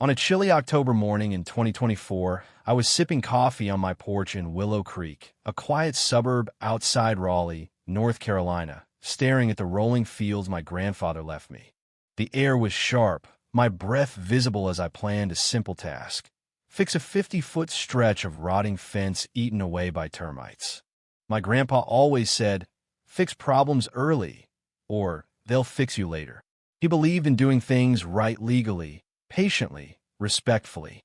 On a chilly October morning in 2024, I was sipping coffee on my porch in Willow Creek, a quiet suburb outside Raleigh, North Carolina, staring at the rolling fields my grandfather left me. The air was sharp, my breath visible as I planned a simple task: fix a 50-foot stretch of rotting fence eaten away by termites. My grandpa always said, "Fix problems early, or they'll fix you later." He believed in doing things right legally, patiently, respectfully.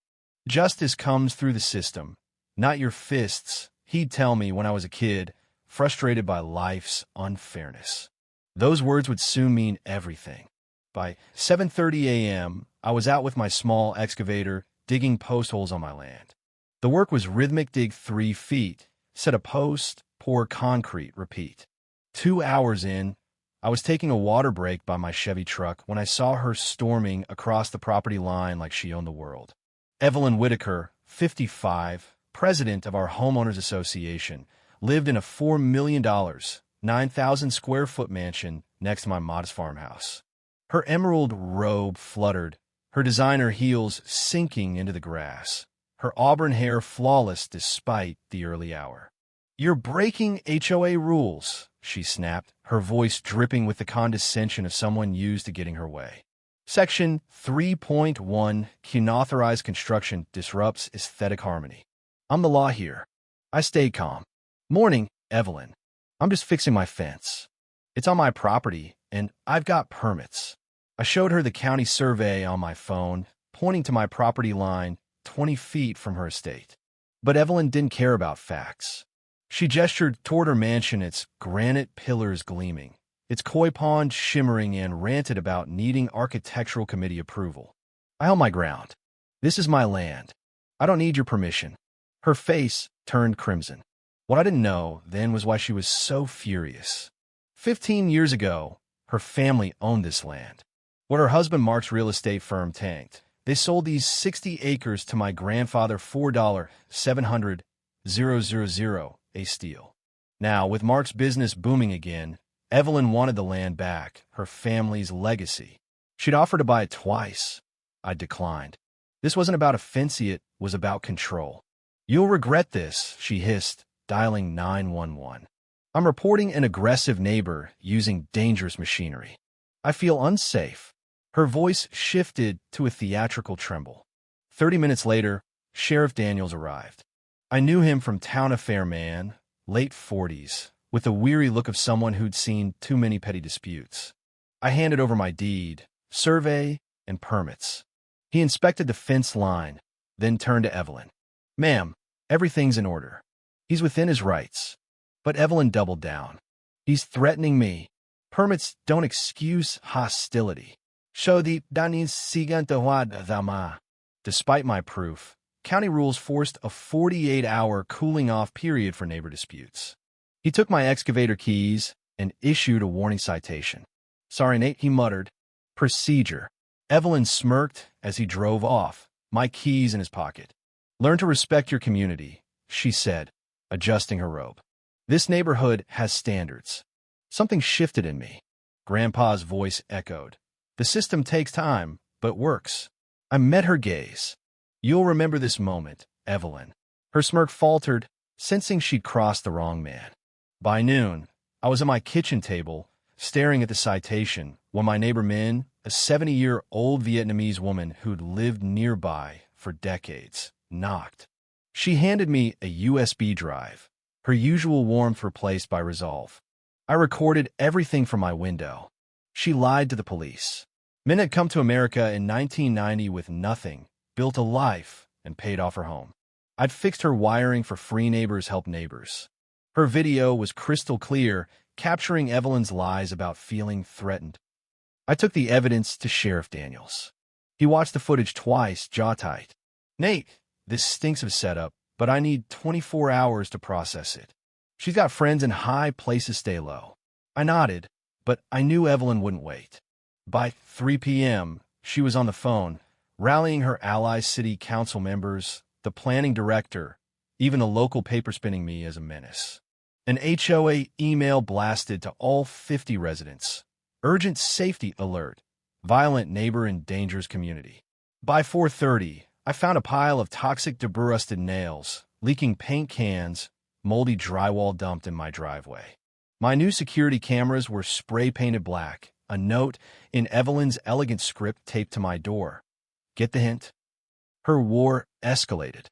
Justice comes through the system, not your fists, he'd tell me when I was a kid, frustrated by life's unfairness. Those words would soon mean everything. By 7:30 a.m., I was out with my small excavator, digging post holes on my land. The work was rhythmic: dig 3 feet, set a post, pour concrete, repeat. 2 hours in, I was taking a water break by my Chevy truck when I saw her storming across the property line like she owned the world. Evelyn Whitaker, 55, president of our homeowners association, lived in a $4 million, 9,000-square-foot mansion next to my modest farmhouse. Her emerald robe fluttered, her designer heels sinking into the grass, her auburn hair flawless despite the early hour. "You're breaking HOA rules," she snapped, her voice dripping with the condescension of someone used to getting her way. Section 3.1, Unauthorized construction disrupts aesthetic harmony. "I'm the law here." I stayed calm. "Morning, Evelyn. I'm just fixing my fence. It's on my property, and I've got permits." I showed her the county survey on my phone, pointing to my property line 20 feet from her estate. But Evelyn didn't care about facts. She gestured toward her mansion, its granite pillars gleaming, its koi pond shimmering, and ranted about needing architectural committee approval. I held my ground. "This is my land. I don't need your permission." Her face turned crimson. What I didn't know then was why she was so furious. 15 years ago, her family owned this land. What her husband Mark's real estate firm tanked, they sold these 60 acres to my grandfather for $700,000 a steal. Now, with Mark's business booming again, Evelyn wanted the land back, her family's legacy. She'd offered to buy it twice. I declined. This wasn't about a fence, it was about control. "You'll regret this," she hissed, dialing 911. "I'm reporting an aggressive neighbor using dangerous machinery. I feel unsafe." Her voice shifted to a theatrical tremble. 30 minutes later, Sheriff Daniels arrived. I knew him from Town Affair man, late 40s, with a weary look of someone who'd seen too many petty disputes. I handed over my deed, survey, and permits. He inspected the fence line, then turned to Evelyn. "Ma'am, everything's in order. He's within his rights." But Evelyn doubled down. "He's threatening me. Permits don't excuse hostility." Despite my proof, county rules forced a 48-hour cooling-off period for neighbor disputes. He took my excavator keys and issued a warning citation. "Sorry, Nate," he muttered. "Procedure." Evelyn smirked as he drove off, my keys in his pocket. "Learn to respect your community," she said, adjusting her robe. "This neighborhood has standards." Something shifted in me. Grandpa's voice echoed. "The system takes time, but works." I met her gaze. "You'll remember this moment, Evelyn." Her smirk faltered, sensing she'd crossed the wrong man. By noon, I was at my kitchen table, staring at the citation, when my neighbor Min, a 70-year-old Vietnamese woman who'd lived nearby for decades, knocked. She handed me a USB drive, her usual warmth replaced by resolve. I recorded everything from my window. She lied to the police. Min had come to America in 1990 with nothing, built a life, and paid off her home. I'd fixed her wiring for Free Neighbors Help Neighbors. Her video was crystal clear, capturing Evelyn's lies about feeling threatened. I took the evidence to Sheriff Daniels. He watched the footage twice, jaw tight. "Nate, this stinks of setup, but I need 24 hours to process it. She's got friends in high places, stay low." I nodded, but I knew Evelyn wouldn't wait. By 3 p.m., she was on the phone, rallying her allies, city council members, the planning director, even a local paper spinning me as a menace. An HOA email blasted to all 50 residents. "Urgent safety alert. Violent neighbor endangers community." By 4:30, I found a pile of toxic debris-rusted nails, leaking paint cans, moldy drywall dumped in my driveway. My new security cameras were spray-painted black, a note in Evelyn's elegant script taped to my door. Get the hint? Her war escalated.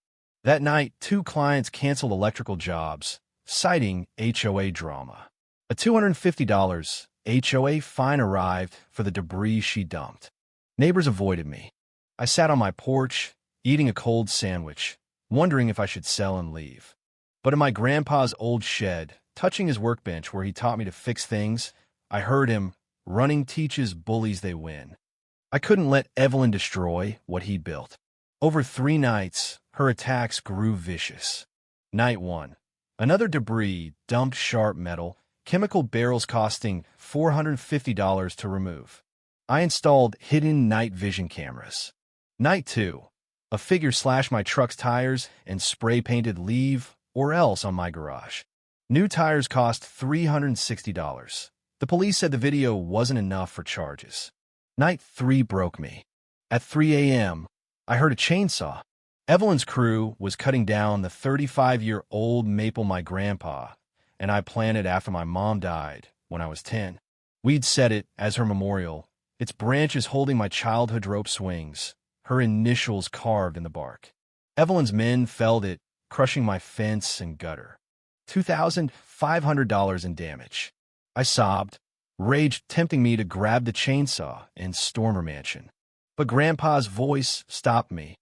That night, 2 clients canceled electrical jobs, citing HOA drama. A $250 HOA fine arrived for the debris she dumped. Neighbors avoided me. I sat on my porch, eating a cold sandwich, wondering if I should sell and leave. But in my grandpa's old shed, touching his workbench where he taught me to fix things, I heard him, running teaches bullies they win. I couldn't let Evelyn destroy what he'd built. Over 3 nights, her attacks grew vicious. Night 1. Another debris dumped sharp metal, chemical barrels costing $450 to remove. I installed hidden night vision cameras. Night 2. A figure slashed my truck's tires and spray-painted "Leave or Else" on my garage. New tires cost $360. The police said the video wasn't enough for charges. Night 3 broke me. At 3 a.m., I heard a chainsaw. Evelyn's crew was cutting down the 35-year-old maple my grandpa and I planted after my mom died when I was 10. We'd set it as her memorial, its branches holding my childhood rope swings, her initials carved in the bark. Evelyn's men felled it, crushing my fence and gutter. $2,500 in damage. I sobbed, rage tempting me to grab the chainsaw and storm her mansion. But Grandpa's voice stopped me.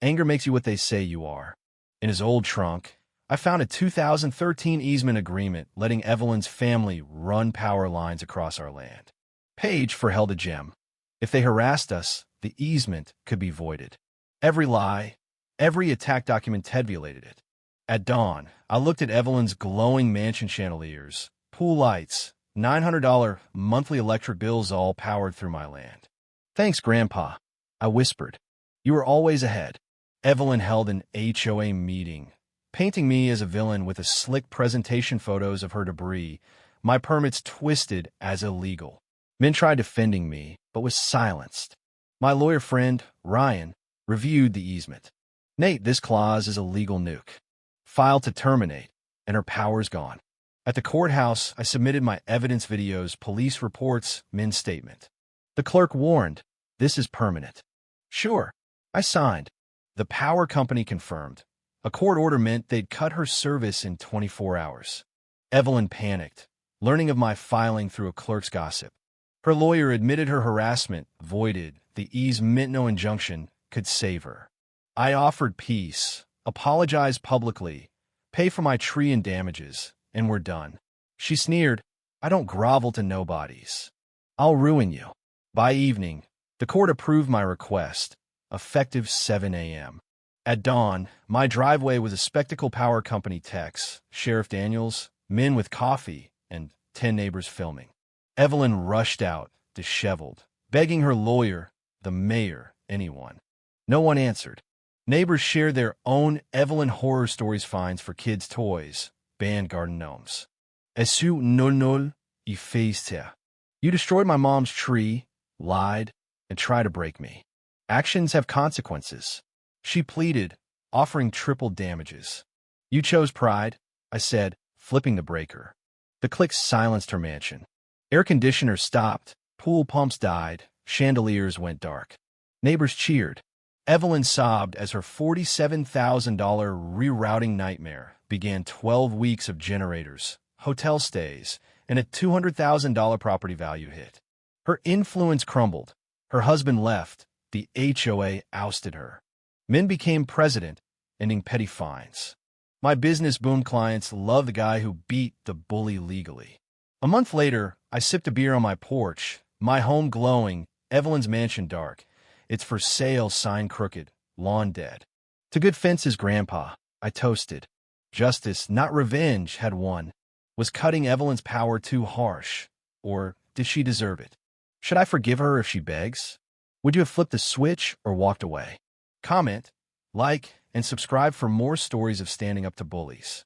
Anger makes you what they say you are. In his old trunk, I found a 2013 easement agreement letting Evelyn's family run power lines across our land. Page for held a gem. If they harassed us, the easement could be voided. Every lie, every attack document tabulated it. At dawn, I looked at Evelyn's glowing mansion chandeliers, pool lights, $900 monthly electric bills all powered through my land. Thanks, Grandpa, I whispered. You were always ahead. Evelyn held an HOA meeting, painting me as a villain with a slick presentation photos of her debris, my permits twisted as illegal. Men tried defending me, but was silenced. My lawyer friend, Ryan, reviewed the easement. Nate, this clause is a legal nuke. File to terminate, and her power's gone. At the courthouse, I submitted my evidence videos, police reports, men's statement. The clerk warned, this is permanent. Sure, I signed. The power company confirmed. A court order meant they'd cut her service in 24 hours. Evelyn panicked, learning of my filing through a clerk's gossip. Her lawyer admitted her harassment, voided, the easement no injunction, could save her. I offered peace, apologized publicly, pay for my tree and damages, and we're done. She sneered, I don't grovel to nobodies. I'll ruin you. By evening, the court approved my request, effective 7 a.m. At dawn, my driveway was a Spectacle Power Company techs, Sheriff Daniels, men with coffee, and 10 neighbors filming. Evelyn rushed out, disheveled, begging her lawyer, the mayor, anyone. No one answered. Neighbors shared their own Evelyn horror stories finds for kids' toys, banned garden gnomes. Esu nol ifeistea. You destroyed my mom's tree, lied, and tried to break me. Actions have consequences. She pleaded, offering triple damages. You chose pride, I said, flipping the breaker. The clicks silenced her mansion. Air conditioners stopped, pool pumps died, chandeliers went dark. Neighbors cheered. Evelyn sobbed as her $47,000 rerouting nightmare began 12 weeks of generators, hotel stays, and a $200,000 property value hit. Her influence crumbled. Her husband left. The HOA ousted her. Men became president, ending petty fines. My business boom clients love the guy who beat the bully legally. A month later, I sipped a beer on my porch, my home glowing, Evelyn's mansion dark. It's for sale sign crooked, lawn dead. To good fences, Grandpa, I toasted. Justice, not revenge, had won. Was cutting Evelyn's power too harsh? Or did she deserve it? Should I forgive her if she begs? Would you have flipped the switch or walked away? Comment, like, and subscribe for more stories of standing up to bullies.